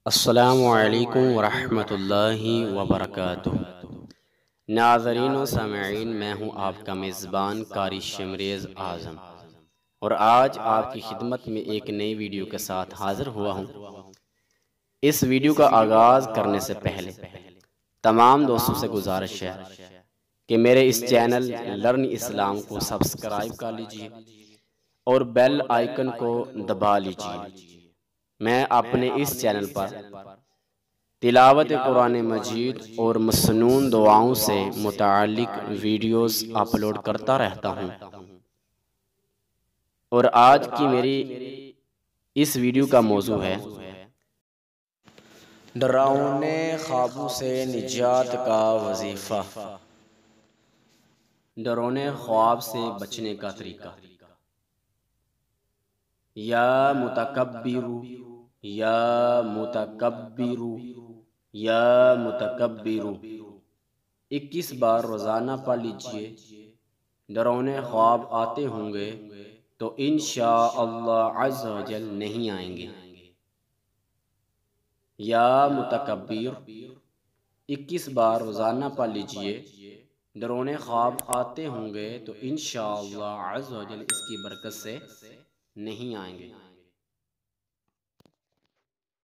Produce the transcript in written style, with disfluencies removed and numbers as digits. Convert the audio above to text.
السلام علیکم ورحمۃ اللہ وبرکاتہ۔ ناظرین و سامعین، میں ہوں آپ کا میزبان قاری شمریز اعظم، اور آج آپ کی خدمت میں ایک نئی ویڈیو کے ساتھ حاضر ہوا ہوں۔ اس ویڈیو کا آغاز کرنے سے پہلے تمام دوستوں سے گزارش ہے کہ میرے اس چینل لرن اسلام کو سبسکرائب کر لیجئے اور بیل آئیکن کو دبا لیجئے۔ میں اپنے اس چینل پر تلاوت قرآن مجید اور مسنون دعاؤں سے متعلق ویڈیوز اپلوڈ کرتا رہتا ہوں، اور آج کی میری اس ویڈیو کا موضوع ہے ڈراؤنے خوابوں سے نجات کا وظیفہ۔ ڈراؤنے خواب سے بچنے کا طریقہ۔ یا متکبر، یا متکبر، یا متکبر 21 بار روزانہ پڑھ لیجئے۔ ڈراؤنے خواب آتے ہوں گے تو انشاءاللہ عز و جل نہیں آئیں گے۔ یا متکبر 21 بار روزانہ پڑھ لیجئے۔ ڈراؤنے خواب آتے ہوں گے تو انشاءاللہ عز و جل اس کی برکت سے نہیں آئیں گے۔